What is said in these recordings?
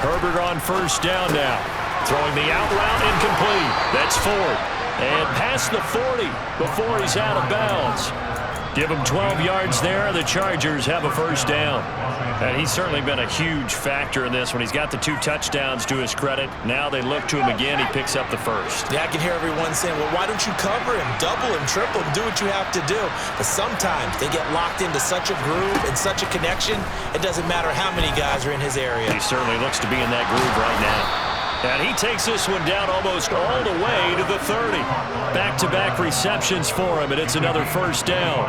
Herbert on first down now. Throwing the out route incomplete. That's Ford. And past the 40 before he's out of bounds. Give him 12 yards there. The Chargers have a first down. And he's certainly been a huge factor in this when he's got the 2 touchdowns to his credit. Now they look to him again. He picks up the first. Yeah, I can hear everyone saying, well, why don't you cover him, double him, triple him, do what you have to do. But sometimes they get locked into such a groove and such a connection, it doesn't matter how many guys are in his area. He certainly looks to be in that groove right now. And he takes this one down almost all the way to the 30. Back-to-back receptions for him, and it's another first down.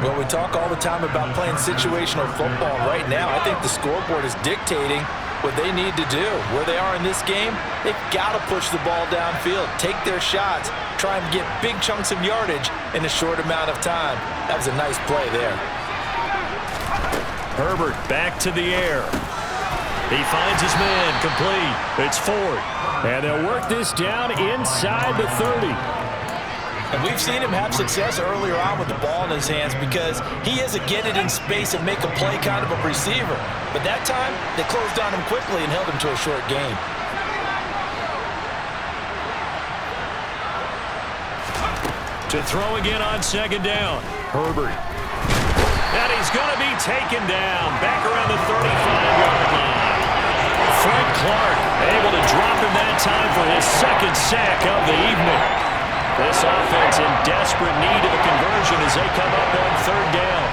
Well, we talk all the time about playing situational football. Right now, I think the scoreboard is dictating what they need to do. Where they are in this game, they've got to push the ball downfield, take their shots, try and get big chunks of yardage in a short amount of time. That was a nice play there. Herbert back to the air. He finds his man complete. It's Ford. And they'll work this down inside the 30. And we've seen him have success earlier on with the ball in his hands because he is a get it in space and make a play kind of a receiver. But that time, they closed on him quickly and held him to a short gain. To throw again on second down. Herbert. And he's going to be taken down back around the 35-yard line. Frank Clark able to drop him that time for his second sack of the evening. This offense in desperate need of a conversion as they come up on third down.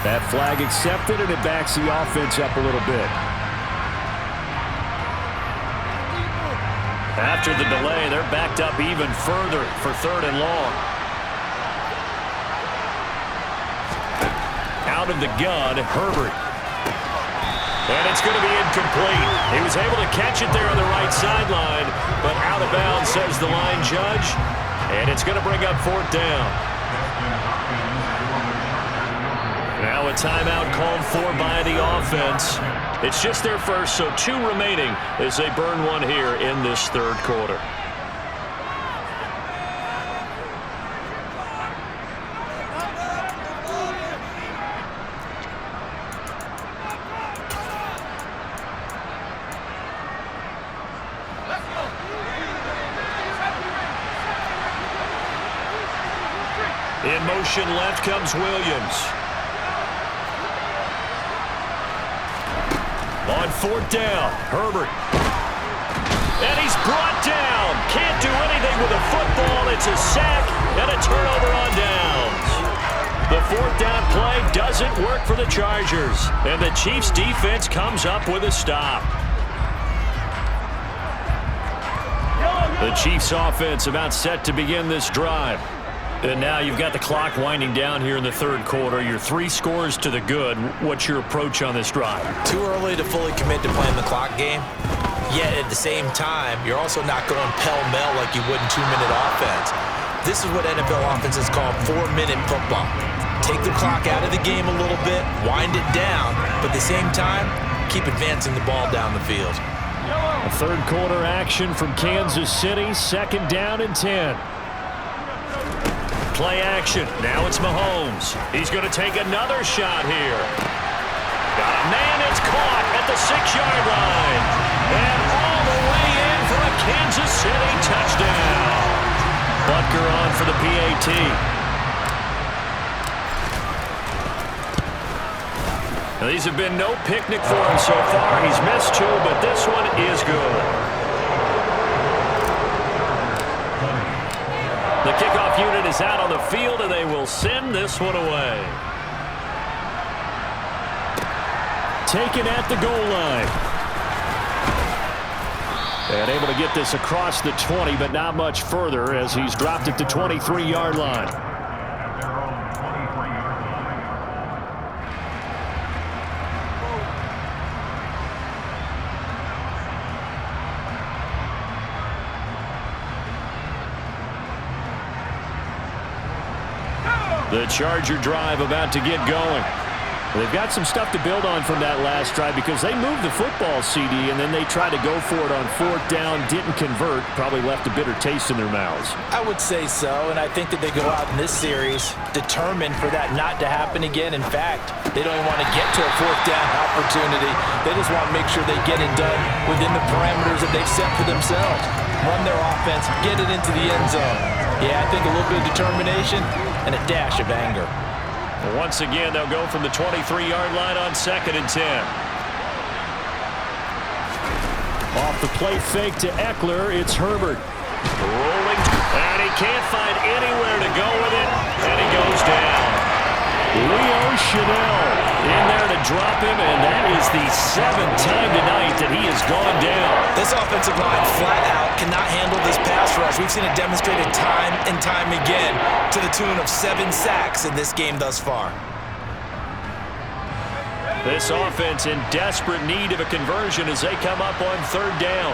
That flag accepted, and it backs the offense up a little bit. After the delay, they're backed up even further for third and long. Out of the gun, Herbert. And it's going to be incomplete. He was able to catch it there on the right sideline, but out of bounds, says the line judge. And it's going to bring up fourth down. Now a timeout called for by the offense. It's just their first, so 2 remaining as they burn one here in this third quarter. In motion left comes Williams. On fourth down, Herbert. And he's brought down. Can't do anything with a football. It's a sack and a turnover on downs. The fourth down play doesn't work for the Chargers. And the Chiefs' defense comes up with a stop. The Chiefs' offense about set to begin this drive. And now you've got the clock winding down here in the third quarter. You're 3 scores to the good. What's your approach on this drive? Too early to fully commit to playing the clock game. Yet at the same time, you're also not going pell-mell like you would in 2-minute offense. This is what NFL offenses call 4-minute football. Take the clock out of the game a little bit, wind it down, but at the same time, keep advancing the ball down the field. A third quarter action from Kansas City, second down and 10. Play action. Now it's Mahomes. He's going to take another shot here. Got a man that's caught at the 6-yard line. And all the way in for a Kansas City touchdown. Butker on for the PAT. Now, these have been no picnic for him so far. He's missed 2, but this one is good. The kickoff unit is out on the field, and they will send this one away. Taken at the goal line. And able to get this across the 20, but not much further as he's dropped it to 23-yard line. The Charger drive about to get going. They've got some stuff to build on from that last drive because they moved the football, CD, and then they tried to go for it on 4th down, didn't convert, probably left a bitter taste in their mouths. I would say so, and I think that they go out in this series determined for that not to happen again. In fact, they don't even want to get to a 4th down opportunity. They just want to make sure they get it done within the parameters that they've set for themselves. Run their offense, get it into the end zone. Yeah, I think a little bit of determination and a dash of anger. Once again, they'll go from the 23-yard line on 2nd and 10. Off the play fake to Eckler, it's Herbert. Rolling, and he can't find anywhere to go with it, and he goes down. Leo Chanel in there to drop him, and that is the 7th time tonight that he has gone down. This offensive line flat out cannot handle this pass rush. We've seen it demonstrated time and time again to the tune of 7 sacks in this game thus far. This offense in desperate need of a conversion as they come up on 3rd down.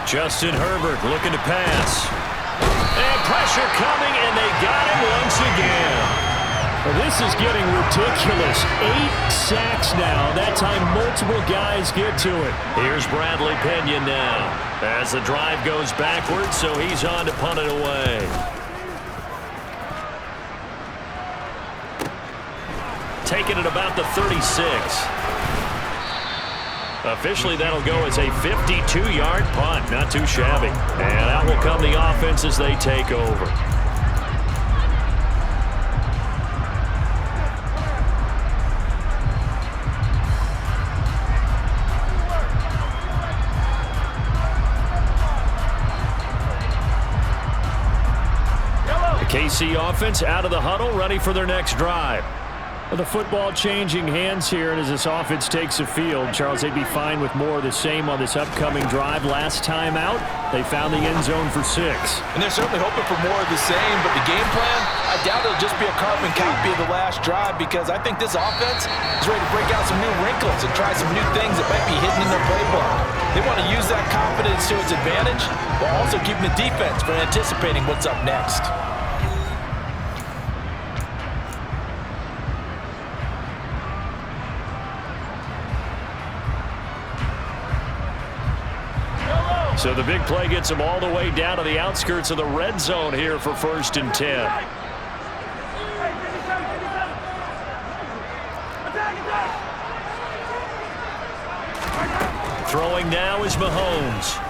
Justin Herbert looking to pass. And pressure coming, and they got him once again. Well, this is getting ridiculous. 8 sacks now. That time multiple guys get to it. Here's Bradley Pinion now as the drive goes backwards, so he's on to punt it away. Taking it about the 36. Officially, that'll go as a 52-yard punt. Not too shabby. And out will come the offense as they take over. The KC offense out of the huddle, ready for their next drive. The football changing hands here, and as this offense takes the field, Charles, they'd be fine with more of the same on this upcoming drive. Last time out, they found the end zone for 6. And they're certainly hoping for more of the same, but the game plan, I doubt it'll just be a carbon copy of the last drive because I think this offense is ready to break out some new wrinkles and try some new things that might be hidden in their playbook. They want to use that confidence to its advantage while also keeping the defense from anticipating what's up next. So the big play gets them all the way down to the outskirts of the red zone here for 1st and 10. Throwing now is Mahomes.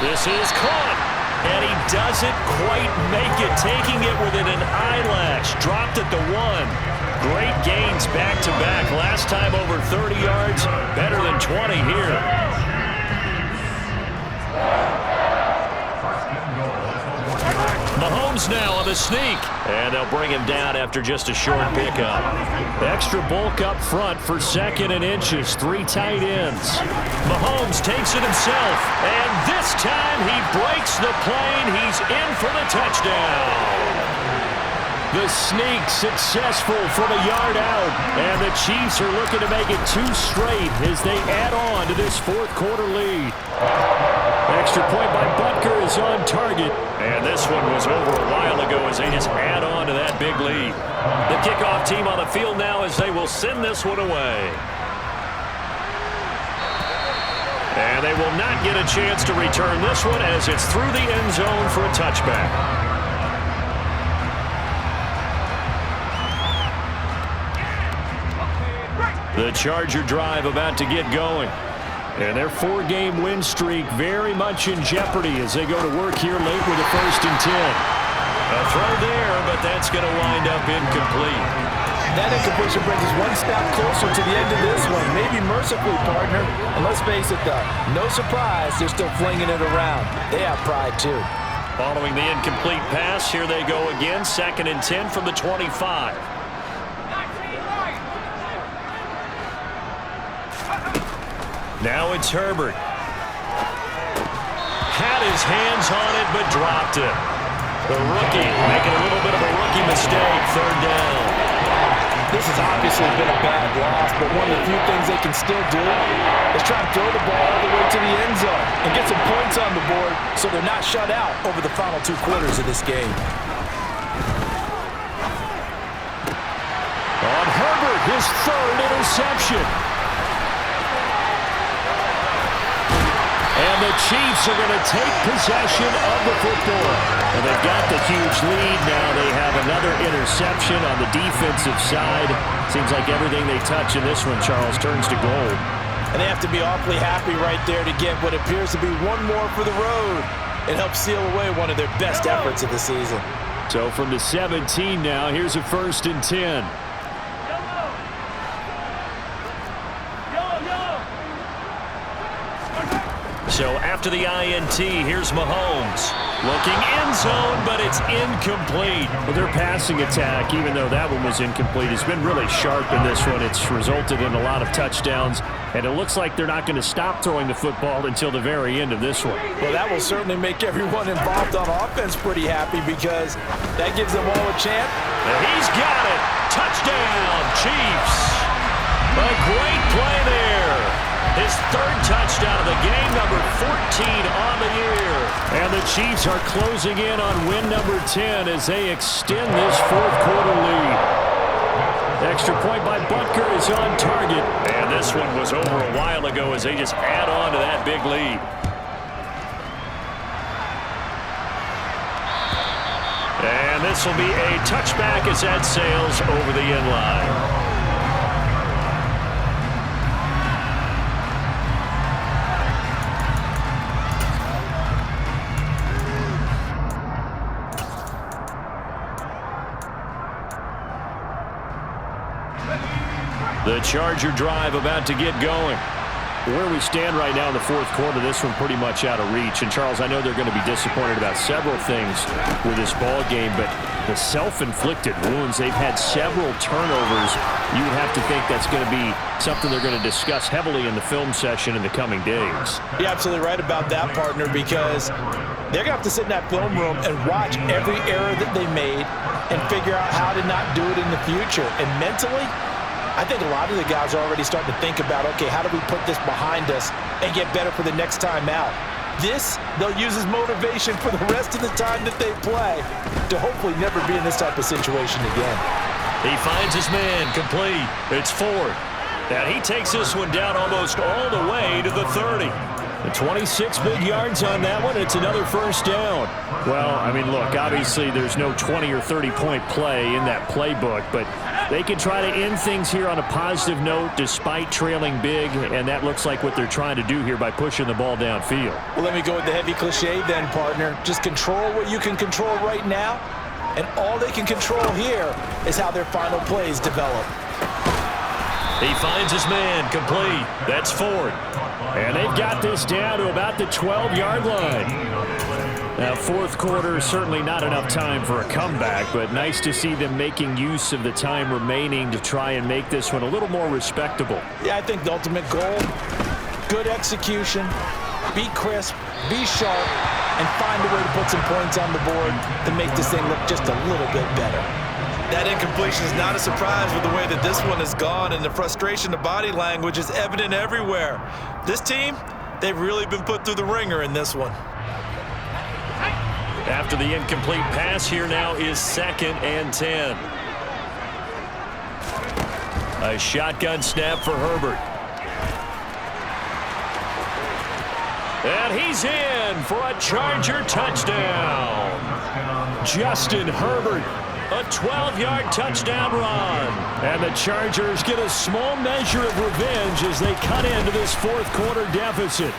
This is caught, and he doesn't quite make it, taking it within an eyelash. Dropped at the 1. Great gains back-to-back. Last time over 30 yards, better than 20 here. Mahomes now on the sneak, and they'll bring him down after just a short pickup. Extra bulk up front for 2nd and inches, 3 tight ends. Mahomes takes it himself, and this time he breaks the plane. He's in for the touchdown. The sneak successful from a yard out, and the Chiefs are looking to make it 2 straight as they add on to this 4th quarter lead. Extra point by Butker is on target. And this one was over a while ago as they just add on to that big lead. The kickoff team on the field now as they will send this one away. And they will not get a chance to return this one as it's through the end zone for a touchback. The Charger drive about to get going. And their 4-game win streak very much in jeopardy as they go to work here late with a 1st and 10. A throw there, but that's going to wind up incomplete. That incompletion brings us one step closer to the end of this one. Maybe mercifully, partner. And let's face it, though, no surprise, they're still flinging it around. They have pride, too. Following the incomplete pass, here they go again. 2nd and 10 from the 25. Now it's Herbert. Had his hands on it, but dropped it. The rookie making a little bit of a rookie mistake. 3rd down. This has obviously been a bad loss, but one of the few things they can still do is try to throw the ball all the way to the end zone. and get some points on the board so they're not shut out over the final 2 quarters of this game. On Herbert, his 3rd interception. And the Chiefs are going to take possession of the football. And they've got the huge lead. Now they have another interception on the defensive side. Seems like everything they touch in this one, Charles, turns to gold. And they have to be awfully happy right there to get what appears to be one more for the road. It helps seal away one of their best efforts of the season. So from the 17 now, here's a 1st and 10. So after the INT, here's Mahomes. Looking end zone, but it's incomplete. Well, their passing attack, even though that one was incomplete, has been really sharp in this one. It's resulted in a lot of touchdowns, and it looks like they're not going to stop throwing the football until the very end of this one. Well, that will certainly make everyone involved on offense pretty happy because that gives them all a chance. And he's got it. Touchdown, Chiefs. A great play there. His 3rd touchdown of the game, number 14 on the year. And the Chiefs are closing in on win number 10 as they extend this 4th quarter lead. Extra point by Butker is on target. And this one was over a while ago as they just add on to that big lead. And this will be a touchback as that sails over the end line. The Charger drive about to get going. Where we stand right now in the 4th quarter, this one pretty much out of reach. And, Charles, I know they're going to be disappointed about several things with this ball game, but the self-inflicted wounds, they've had several turnovers. You would have to think that's going to be something they're going to discuss heavily in the film session in the coming days. You're absolutely right about that, partner, because they're going to have to sit in that film room and watch every error that they made and figure out how to not do it in the future. And mentally, I think a lot of the guys are already starting to think about, okay, how do we put this behind us and get better for the next time out? This, they'll use as motivation for the rest of the time that they play to hopefully never be in this type of situation again. He finds his man, complete. It's Ford. And he takes this one down almost all the way to the 30. The 26 big yards on that one. It's another 1st down. Well, I mean, look, obviously there's no 20 or 30-point play in that playbook, but they can try to end things here on a positive note despite trailing big, and that looks like what they're trying to do here by pushing the ball downfield. Well, let me go with the heavy cliche then, partner. Just control what you can control right now, and all they can control here is how their final plays develop. He finds his man, complete. That's Ford. And they've got this down to about the 12-yard line. Now, 4th quarter, certainly not enough time for a comeback, but nice to see them making use of the time remaining to try and make this one a little more respectable. Yeah, I think the ultimate goal, good execution, be crisp, be sharp, and find a way to put some points on the board to make this thing look just a little bit better. That incompletion is not a surprise with the way that this one has gone, and the frustration, the body language is evident everywhere. This team, they've really been put through the ringer in this one. After the incomplete pass, here now is 2nd and 10. A shotgun snap for Herbert. And he's in for a Charger touchdown. Justin Herbert, a 12-yard touchdown run. And the Chargers get a small measure of revenge as they cut into this 4th quarter deficit.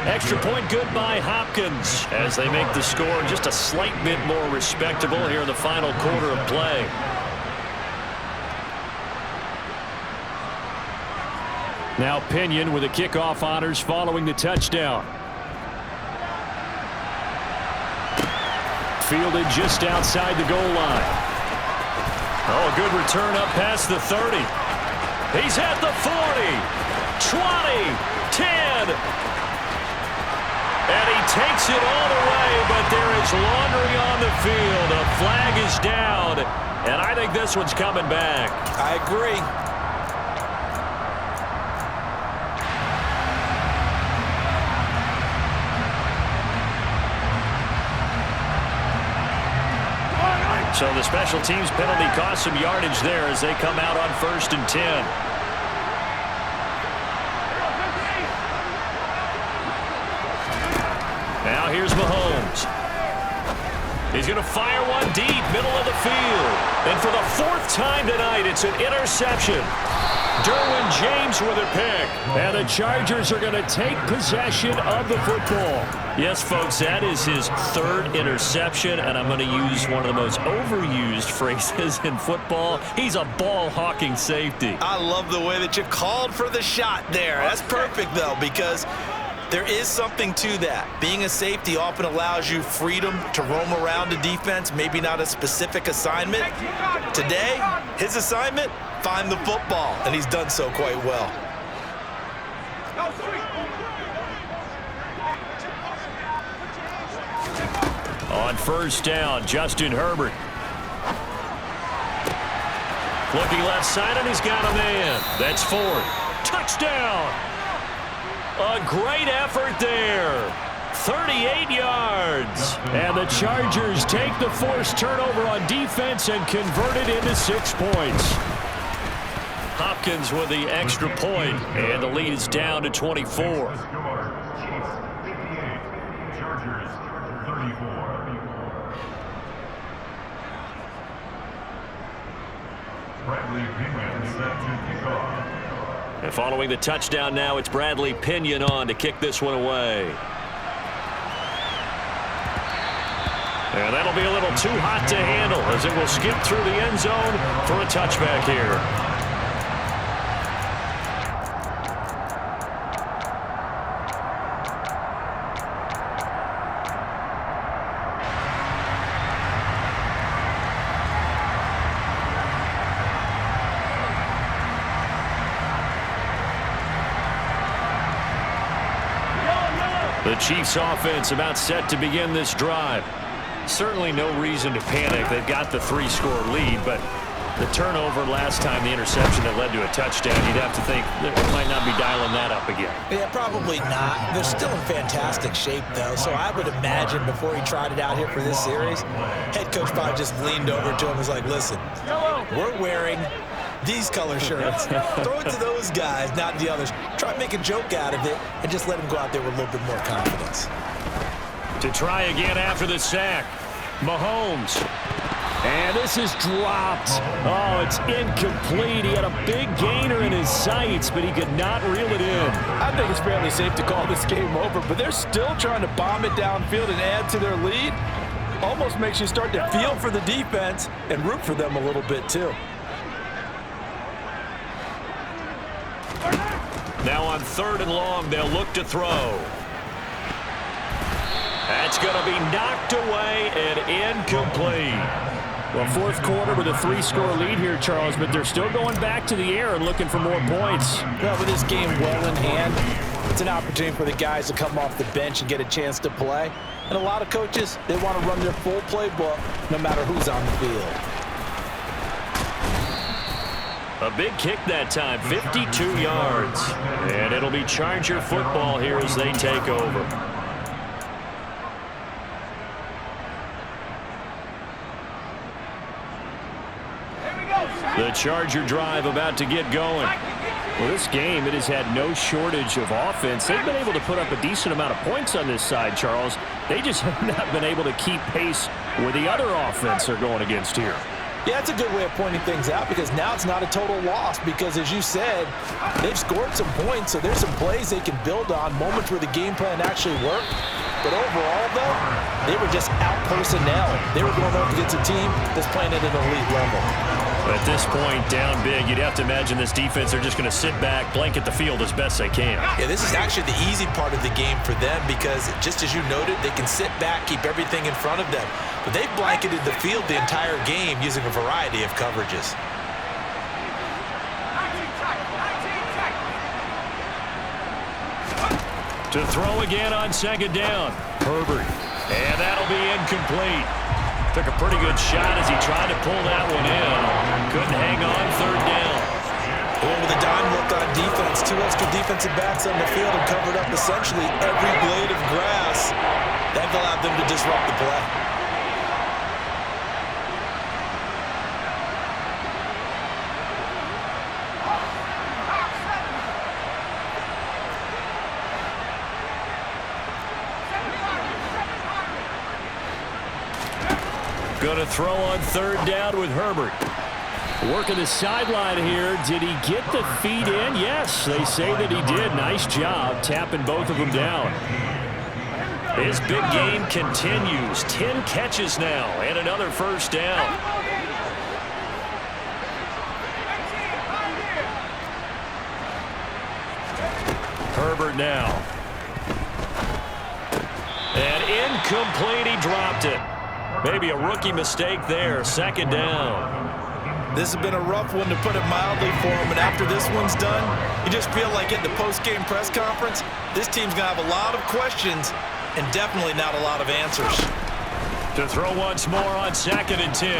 Extra point good by Hopkins as they make the score just a slight bit more respectable here in the final quarter of play. Now Pinion with the kickoff honors following the touchdown. Fielded just outside the goal line. Oh, a good return up past the 30. He's at the 40, 20, 10. And he takes it all the way, but there is laundry on the field. A flag is down, and I think this one's coming back. I agree. So the special teams penalty cost some yardage there as they come out on 1st and 10. Now here's Mahomes. He's going to fire one deep, middle of the field. And for the 4th time tonight, it's an interception. Derwin James with a pick. And the Chargers are going to take possession of the football. Yes, folks, that is his 3rd interception, and I'm going to use one of the most overused phrases in football. He's a ball-hawking safety. I love the way that you called for the shot there. That's perfect, though, because there is something to that. Being a safety often allows you freedom to roam around the defense, maybe not a specific assignment. Today, his assignment, find the football, and he's done so quite well. On 1st down, Justin Herbert. Looking left side, and he's got a man. That's Ford. Touchdown! A great effort there. 38 yards. And the Chargers take the forced turnover on defense and convert it into 6 points. Hopkins with the extra point, and the lead is down to 24. And following the touchdown now, it's Bradley Pinion on to kick this one away. And that'll be a little too hot to handle as it will skip through the end zone for a touchback here. The Chiefs offense about set to begin this drive. Certainly no reason to panic. They've got the 3-score lead, but the turnover last time, the interception that led to a touchdown, you'd have to think they might not be dialing that up again. Yeah, probably not. They're still in fantastic shape, though, so I would imagine before he tried it out here for this series, head coach probably just leaned over to him and was like, listen, we're wearing these color shirts. Throw it to those guys, not the others. Try to make a joke out of it and just let them go out there with a little bit more confidence. To try again after the sack, Mahomes. And this is dropped. Oh, it's incomplete. He had a big gainer in his sights, but he could not reel it in. I think it's fairly safe to call this game over, but they're still trying to bomb it downfield and add to their lead. Almost makes you start to feel for the defense and root for them a little bit, too. Now on 3rd and long, they'll look to throw. That's going to be knocked away and incomplete. Well, 4th quarter with a 3-score lead here, Charles, but they're still going back to the air and looking for more points. Well, with this game well in hand, it's an opportunity for the guys to come off the bench and get a chance to play. And a lot of coaches, they want to run their full playbook no matter who's on the field. A big kick that time, 52 yards. And it'll be Charger football here as they take over. The Charger drive about to get going. Well, this game, it has had no shortage of offense. They've been able to put up a decent amount of points on this side, Charles. They just have not been able to keep pace with the other offense they're going against here. Yeah, that's a good way of pointing things out because now it's not a total loss because, as you said, they've scored some points, so there's some plays they can build on, moments where the game plan actually worked. But overall, though, they were just out-personnel. They were going up against a team that's playing at an elite level. But at this point, down big, you'd have to imagine this defense, they're just going to sit back, blanket the field as best they can. Yeah, this is actually the easy part of the game for them because, just as you noted, they can sit back, keep everything in front of them. But they've blanketed the field the entire game using a variety of coverages. To throw again on 2nd down. Herbert. And that'll be incomplete. Took a pretty good shot as he tried to pull that one in. Couldn't hang on 3rd down. Well, with a dime look on defense, 2 extra defensive backs on the field and covered up essentially every blade of grass. That allowed them to disrupt the play. Going to throw on third down with Herbert. Working the sideline here. Did he get the feet in? Yes, they say that he did. Nice job tapping both of them down. His big game continues. 10 catches now and another first down. Herbert now. And incomplete. He dropped it. Maybe a rookie mistake there. Second down. This has been a rough one, to put it mildly, for him. And after this one's done, you just feel like at the post-game press conference, this team's going to have a lot of questions and definitely not a lot of answers. To throw once more on 2nd and 10.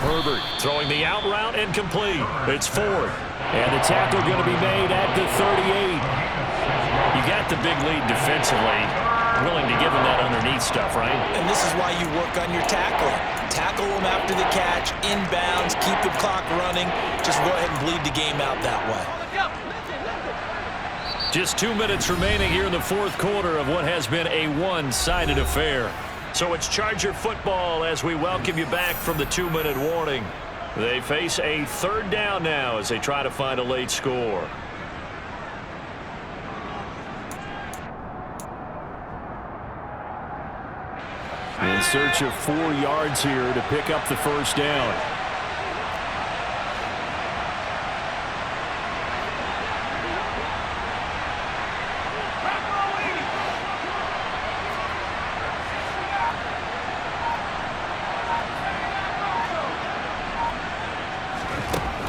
Herbert throwing the out route and complete. It's Ford. And the tackle going to be made at the 38. You got the big lead defensively. Willing to give him that underneath stuff, right? And this is why you work on your tackling. Tackle them after the catch, inbounds, keep the clock running. Just go ahead and bleed the game out that way. Just 2 minutes remaining here in the fourth quarter of what has been a one-sided affair. So it's Charger football as we welcome you back from the 2-minute warning. They face a third down now as they try to find a late score. In search of 4 yards here to pick up the first down.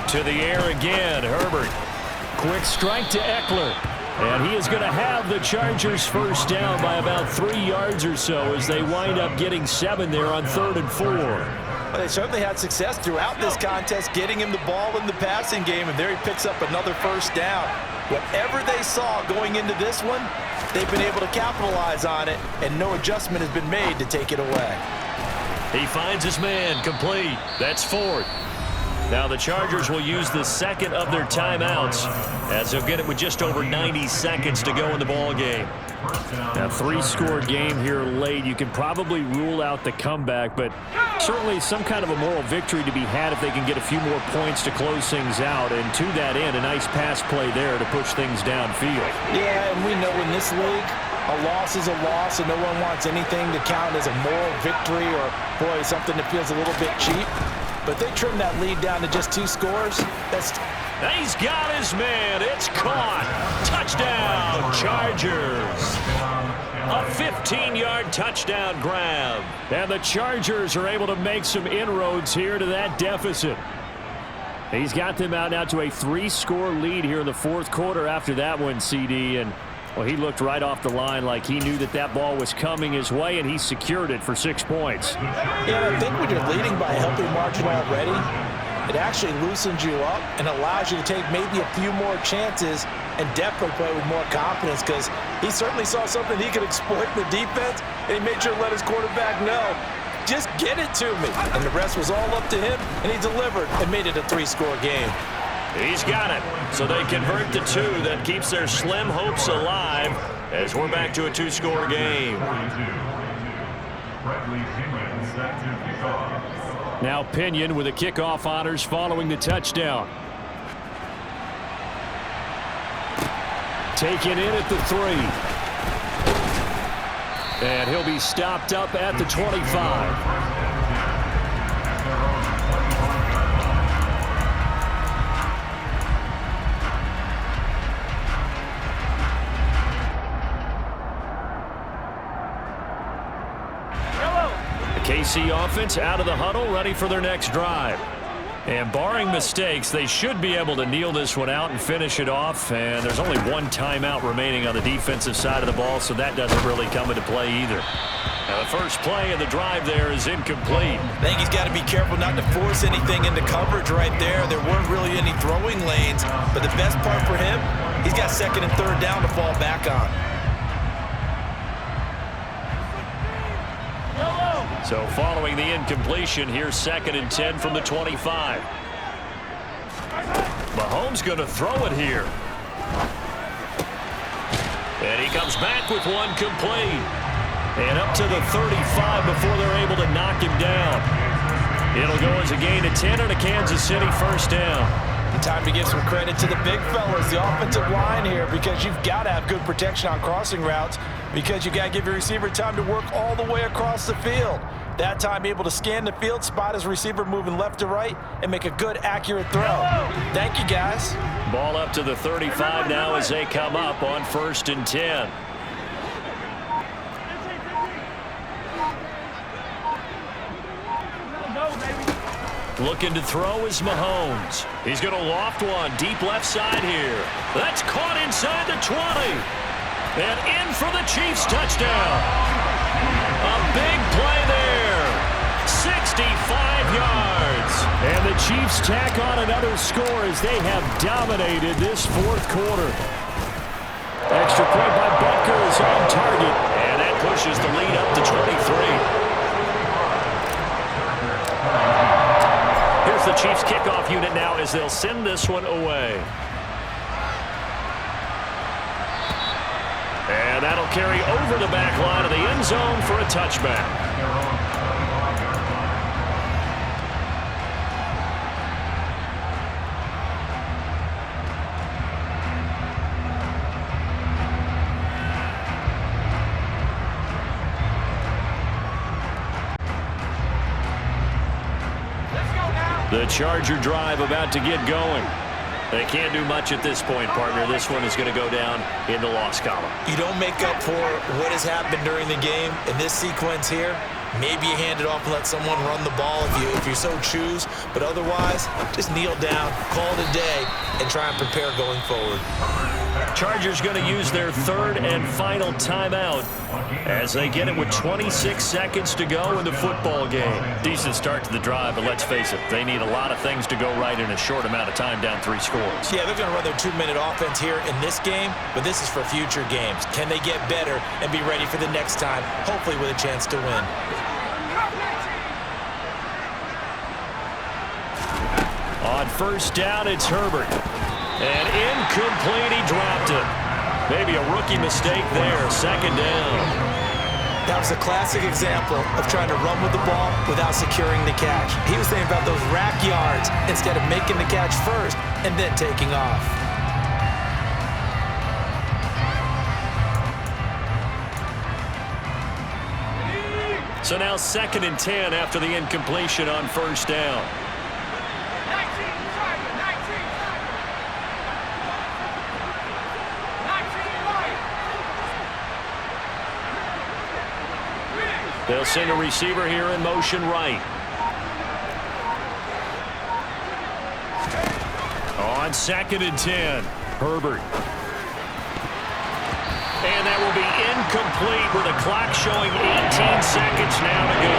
To the air again, Herbert. Quick strike to Eckler. And he is going to have the Chargers first down by about 3 yards or so as they wind up getting 7 there on 3rd and 4. Well, they certainly had success throughout this contest getting him the ball in the passing game, and there he picks up another first down. Whatever they saw going into this one, they've been able to capitalize on it, and no adjustment has been made to take it away. He finds his man complete. That's Ford. Now the Chargers will use the second of their timeouts as they'll get it with just over 90 seconds to go in the ball game. A 3-score game here late. You can probably rule out the comeback, but certainly some kind of a moral victory to be had if they can get a few more points to close things out. And to that end, a nice pass play there to push things downfield. Yeah, and we know in this league, a loss is a loss, and no one wants anything to count as a moral victory or, boy, something that feels a little bit cheap. But they trim that lead down to just 2 scores. He's got his man. It's caught. Touchdown, Chargers. A 15-yard touchdown grab. And the Chargers are able to make some inroads here to that deficit. He's got them out now to a 3-score lead here in the fourth quarter after that one, CD. And, well, he looked right off the line like he knew that that ball was coming his way, and he secured it for 6 points. Yeah, I think when you're leading by a healthy margin already, it actually loosens you up and allows you to take maybe a few more chances and definitely play with more confidence, because he certainly saw something he could exploit in the defense, and he made sure to let his quarterback know, just get it to me. And the rest was all up to him, and he delivered and made it a 3-score game. He's got it. So they convert to 2. That keeps their slim hopes alive as we're back to a 2-score game. Now Pinion with the kickoff honors following the touchdown. Taken in at the 3. And he'll be stopped up at the 25. KC offense out of the huddle, ready for their next drive. And barring mistakes, they should be able to kneel this one out and finish it off. And there's only 1 timeout remaining on the defensive side of the ball, so that doesn't really come into play either. Now the first play of the drive there is incomplete. I think he's got to be careful not to force anything into coverage right there. There weren't really any throwing lanes, but the best part for him, he's got 2nd and 3rd down to fall back on. So following the incompletion, here's 2nd and 10 from the 25. Mahomes going to throw it here. And he comes back with one complete. And up to the 35 before they're able to knock him down. It'll go as a gain of 10 and a Kansas City first down. Time to give some credit to the big fellas, the offensive line here, because you've got to have good protection on crossing routes, because you got to give your receiver time to work all the way across the field. That time able to scan the field, spot his receiver moving left to right, and make a good, accurate throw. Thank you, guys. Ball up to the 35 now as they come up on 1st and 10. Looking to throw is Mahomes. He's going to loft one deep left side here. That's caught inside the 20. And in for the Chiefs touchdown. A big play there. 65 yards. And the Chiefs tack on another score as they have dominated this 4th quarter. Extra point by Butker is on target. And that pushes the lead up to 23. Here's the Chiefs kickoff unit now as they'll send this one away. And that'll carry over the back line of the end zone for a touchback. The Charger drive about to get going. They can't do much at this point, partner. This one is going to go down in the loss column. You don't make up for what has happened during the game. In this sequence here, maybe you hand it off and let someone run the ball if you so choose. But otherwise, just kneel down, call it a day, and try and prepare going forward. Chargers going to use their 3rd and final timeout as they get it with 26 seconds to go in the football game. Decent start to the drive, but let's face it, they need a lot of things to go right in a short amount of time down 3 scores. Yeah, they're going to run their 2-minute offense here in this game, but this is for future games. Can they get better and be ready for the next time, hopefully with a chance to win? On 1st down, it's Herbert. And incomplete, he dropped it. Maybe a rookie mistake there, 2nd down. That was a classic example of trying to run with the ball without securing the catch. He was thinking about those rack yards instead of making the catch first and then taking off. So now 2nd and 10 after the incompletion on 1st down. They'll send a receiver here in motion right. On 2nd and 10, Herbert. And that will be incomplete with the clock showing 18 seconds now to go.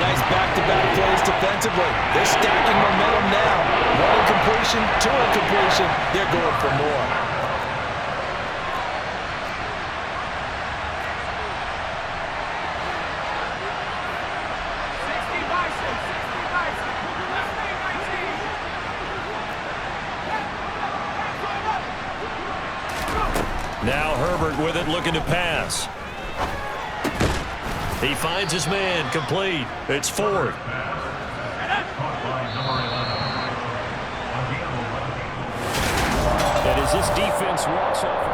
Nice back-to-back plays defensively. They're stacking momentum now. 1 incompletion, 2 incompletion. They're going for more. Now Herbert with it, looking to pass. He finds his man, complete. It's 4th. And as this defense walks off